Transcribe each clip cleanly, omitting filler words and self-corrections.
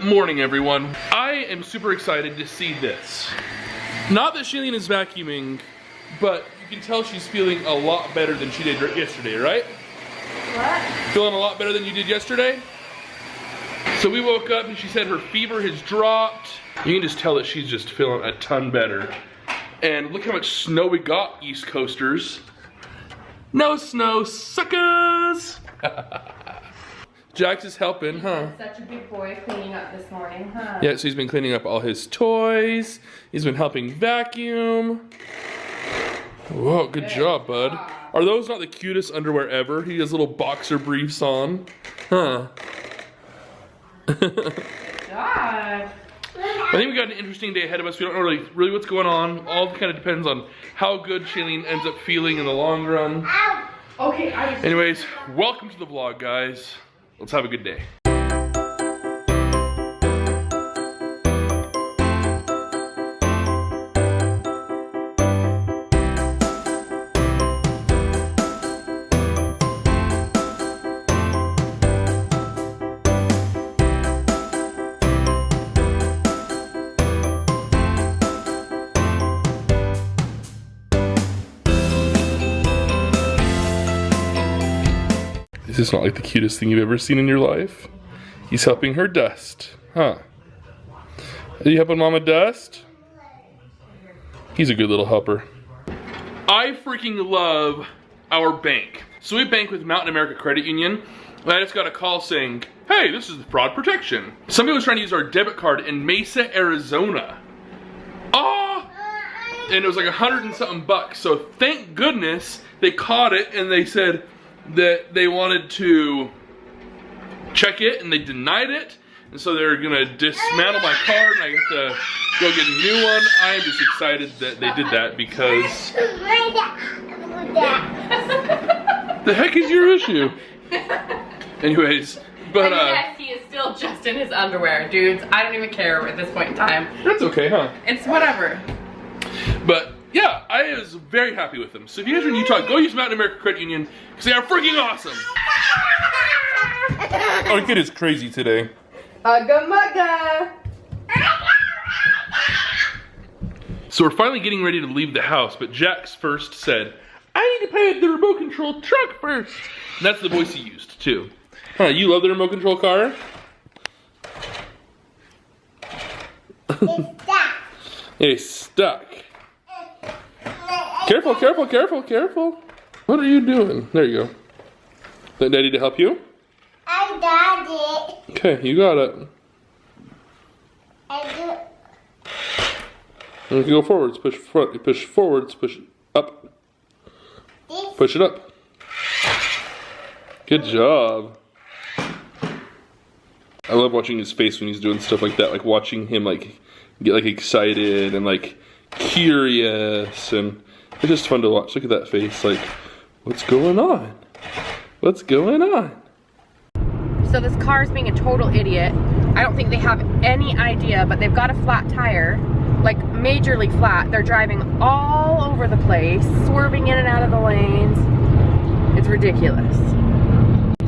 Good morning, everyone. I am super excited to see this. Not that Shaileen is vacuuming, but you can tell she's feeling a lot better than she did yesterday, right? What? Feeling a lot better than you did yesterday? So we woke up and she said her fever has dropped. You can just tell that she's just feeling a ton better. And look how much snow we got, East Coasters. No snow, suckers! Jax is helping, huh? Such a big boy cleaning up this morning, huh? Yeah, so he's been cleaning up all his toys. He's been helping vacuum. Whoa, good job, bud. Are those not the cutest underwear ever? He has little boxer briefs on. Huh. God. I think we got an interesting day ahead of us. We don't know really what's going on. All kind of depends on how good Shaileen ends up feeling in the long run. Okay, Anyways, welcome to the vlog, guys. Let's have a good day. This is not like the cutest thing you've ever seen in your life. He's helping her dust, huh? Are you helping Mama dust? He's a good little helper. I freaking love our bank. So we bank with Mountain America Credit Union. And I just got a call saying, hey, this is fraud protection. Somebody was trying to use our debit card in Mesa, Arizona. Oh! And it was like $100 and something bucks. So thank goodness they caught it and they said that they wanted to check it and they denied it, and so they're gonna dismantle my card and I get to go get a new one. I am just excited that they did that because the heck is your issue? Anyways, but yes, he is still just in his underwear, dudes. I don't even care at this point in time. that's okay, huh? It's whatever. But yeah, I was very happy with them. So if you guys are in Utah, go use Mountain America Credit Union because they are freaking awesome. Our kid is crazy today. Ugga mugga. So we're finally getting ready to leave the house, but Jax first said, I need to pay the remote control truck first. And that's the voice he used too. Huh, you love the remote control car? It's stuck. It's stuck. Careful, careful, careful, careful. What are you doing? There you go. That Daddy to help you? I got it. Okay, you got it. I do. And if you go forwards, push front. You push forwards, push up. This. Push it up. Good job. I love watching his face when he's doing stuff like that. Like watching him like get like excited and like curious, and it's just fun to watch. Look at that face. Like, what's going on? What's going on? So this car is being a total idiot. I don't think they have any idea, but they've got a flat tire, like majorly flat. They're driving all over the place, swerving in and out of the lanes. It's ridiculous.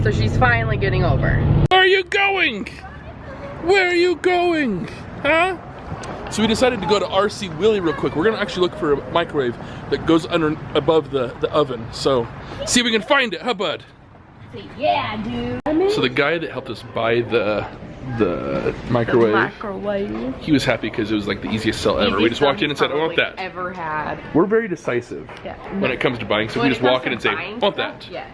So she's finally getting over. Where are you going? Where are you going? Huh? So we decided to go to RC Willie real quick. We're gonna actually look for a microwave that goes above the oven. So see if we can find it, huh, bud? Yeah, dude. So the guy that helped us buy the microwave, he was happy because it was like the easiest sell ever. We just walked in and said, I want that. Ever had. We're very decisive when it comes to buying, so we just walk in and say, I want that. Yes.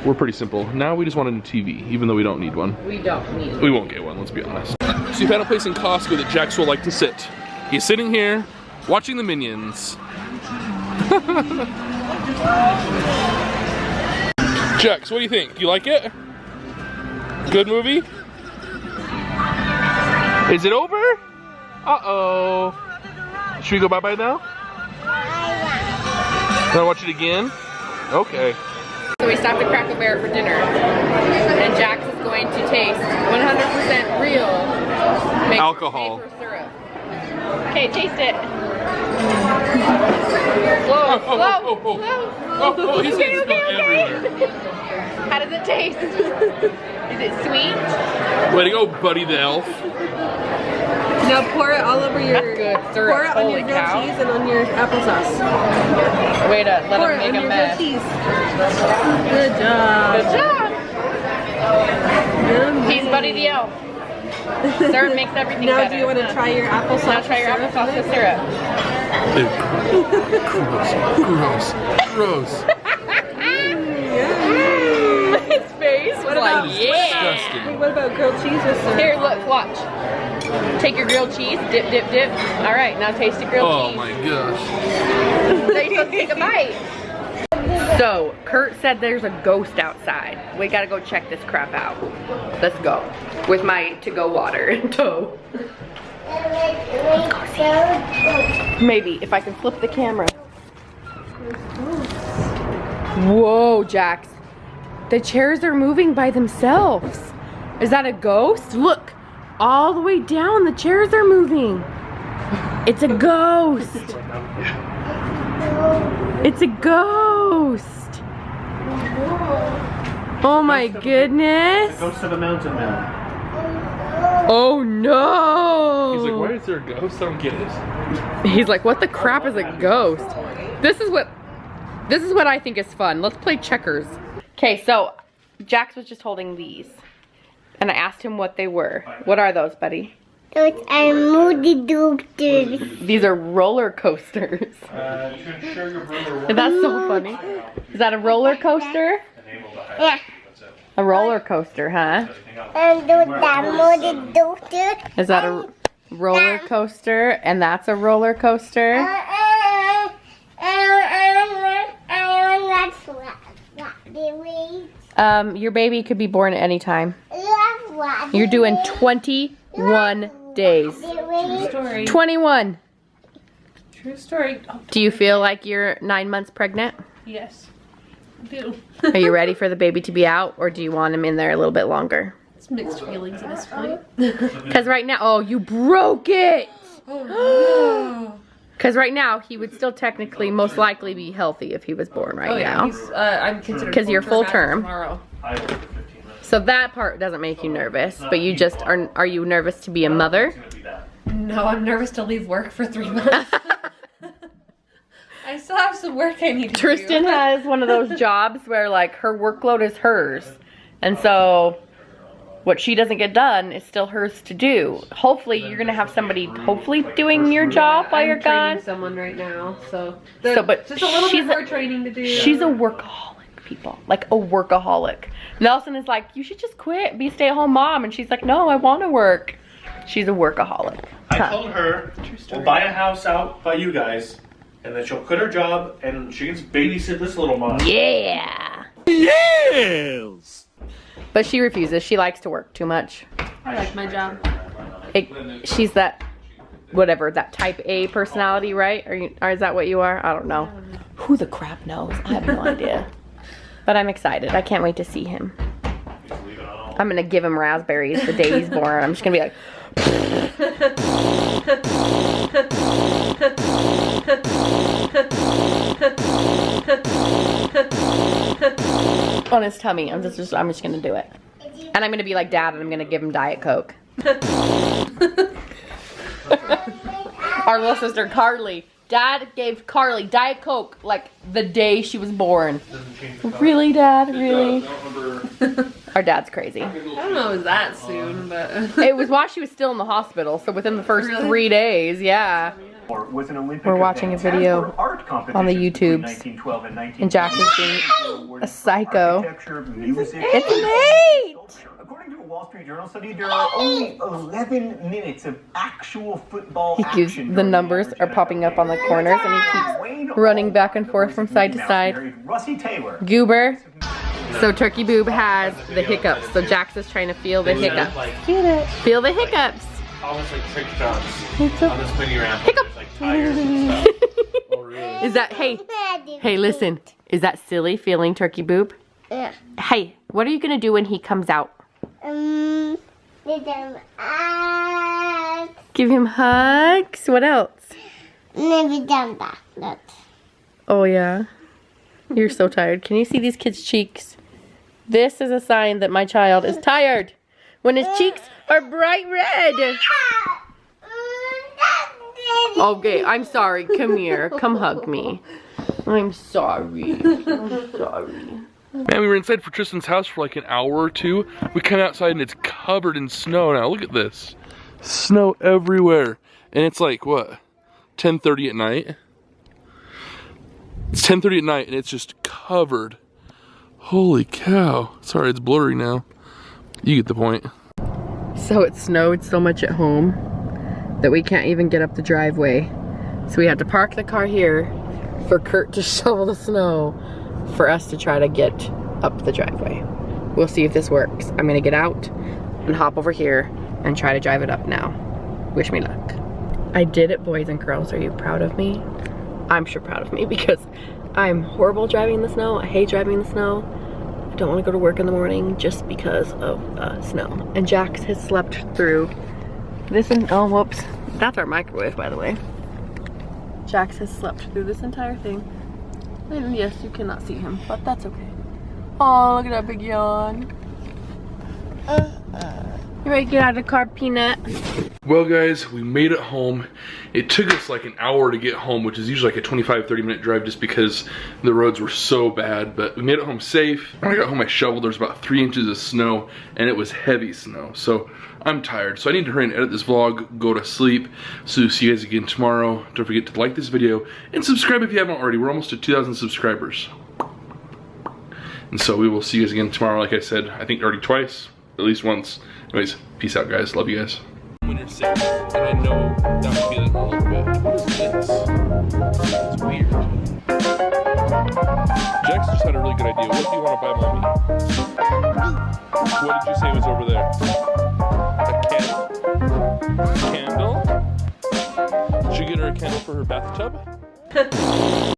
We're pretty simple. Now we just want a new TV, even though we don't need one. We don't need it. We won't get one, let's be honest. So we found a place in Costco that Jax will like to sit. He's sitting here, watching the Minions. Jax, what do you think? Do you like it? Good movie? Is it over? Uh-oh. Should we go bye-bye now? Wanna watch it again? Okay. So we stopped at Cracker Barrel for dinner, and Jax is going to taste 100% real alcohol maple syrup. Okay, taste it. Slow, slow, slow. He's gonna spill everywhere. How does it taste? Is it sweet? Way to go, Buddy the elf. Now pour it all over your, good syrup. pour it on your Holy grilled cow. cheese and on your applesauce. Way to let Pour him it on make a your mess. grilled cheese. Good job. Good job. Yummy. He's Buddy the elf. Syrup makes everything now better. do you want to try your applesauce? Now try your with applesauce syrup? with syrup. Ew. Gross. Gross. His face was What like, about- yeah. Hey, what about grilled cheese with syrup? Here, look, watch. Take your grilled cheese, dip, dip, dip. All right, now taste the grilled Oh cheese. my gosh. So you can take a bite. So, Kurt said there's a ghost outside. We gotta go check this crap out. Let's go. With my to-go water in tow. Maybe, if I can flip the camera. Whoa, Jax. The chairs are moving by themselves. Is that a ghost? Look, all the way down, the chairs are moving. It's a ghost. It's a ghost. Oh my goodness. Ghost of a mountain man. Oh no. He's like, why is there a ghost? I don't get it. He's like, what the crap is a ghost? This is what I think is fun. Let's play checkers. Okay, so Jax was just holding these. And I asked him what they were. What are those, buddy? Those are moody doctors. These are roller coasters. That's so funny. Is that a roller coaster? Yeah. A roller coaster, huh? And those are moody doctors. Is that a roller coaster? And that's a roller coaster? Your baby could be born at any time. You're doing 21 days. Story. 21. True story. Oh, Do you feel like you're 9 months pregnant? yes. I do. Are you ready for the baby to be out, or do you want him in there a little bit longer? It's mixed feelings at this point. Because right now, oh, you broke it! Because right now, he would still technically, most likely be healthy if he was born right now. He's, I'm considered 'Cause you're full as of term. tomorrow. So that part doesn't make you nervous, but you just are you nervous to be a mother? No, I'm nervous to leave work for 3 months. I still have some work I need to Tristan do. has one of those jobs where like her workload is hers. And so what she doesn't get done is still hers to do. Hopefully you're gonna have somebody hopefully doing your job while I'm you're training gone. someone right now, so But just a little she's bit more training to do. She's a workaholic, people. Like a workaholic. Nelson is like, you should just quit, be a stay-at-home mom. And she's like, no, I want to work. She's a workaholic. I Huh. told her we'll buy a house out by you guys, and then she'll quit her job and she can babysit this little mom. Yeah. Yes. But she refuses. She likes to work too much. I like my job. She's that, whatever, that type A personality, right? Or is that what you are? I don't know. Who the crap knows? I have no idea. But I'm excited. I can't wait to see him. I'm gonna give him raspberries the day he's born. I'm just gonna be like, on his tummy. I'm just gonna do it. And I'm gonna be like Dad, and I'm gonna give him Diet Coke. Our little sister Carly. Dad gave Carly Diet Coke like the day she was born. Really, Dad? Really? Our dad's crazy. I don't know it was that soon, but It was while she was still in the hospital, so within the first 3 days, yeah. We're watching a video on the YouTubes, and Jack is being a psycho. It's late! According to a Wall Street Journal study, there are only 11 minutes of actual football action. The numbers are popping up on the corners, and he keeps running back and forth from side to side. Goober. So Turkey Boob has the hiccups. So Jax is trying to feel the hiccups. Feel the hiccups. Almost like trick shots on this mini ramp. Hiccup. Like tires and stuff. Is that, hey, listen. Is that silly feeling Turkey Boob? Yeah. Hey, what are you gonna do when he comes out? Give him hugs. What else? Maybe down that. Oh yeah. You're so tired. Can you see these kids' cheeks? This is a sign that my child is tired. When his cheeks are bright red. Okay, I'm sorry. Come here. Come hug me. I'm sorry. I'm sorry. Man, we were inside for Tristan's house for like an hour or two. We come outside and it's covered in snow now. Look at this. Snow everywhere. And it's like, what? 10:30 at night? It's 10:30 at night and it's just covered. Holy cow. Sorry, it's blurry now. You get the point. So it snowed so much at home that we can't even get up the driveway. So we had to park the car here for Kurt to shovel the snow for us to try to get up the driveway. We'll see if this works. I'm gonna get out and hop over here and try to drive it up now. Wish me luck. I did it, boys and girls. Are you proud of me? I'm sure proud of me because I'm horrible driving in the snow. I hate driving in the snow. I don't want to go to work in the morning just because of snow. And Jax has slept through this and oh whoops. That's our microwave, by the way. Jax has slept through this entire thing. And yes, you cannot see him, but that's okay. Oh, look at that big yawn. You ready to get out of the car, Peanut? Well guys, we made it home. It took us like an hour to get home, which is usually like a 25-30 minute drive just because the roads were so bad, but we made it home safe. When I got home I shoveled, there was about 3 inches of snow and it was heavy snow. So I'm tired, so I need to hurry and edit this vlog, go to sleep. So see you guys again tomorrow. Don't forget to like this video and subscribe if you haven't already. We're almost at 2,000 subscribers. And so we will see you guys again tomorrow, like I said, I think already twice, at least once. Anyways, peace out guys, love you guys. When you're sick, and I know that would be a little bit. What is this? It's weird. Jax just had a really good idea. What do you want to buy mommy? What did you say was over there? A candle? Candle? Should we get her a candle for her bathtub?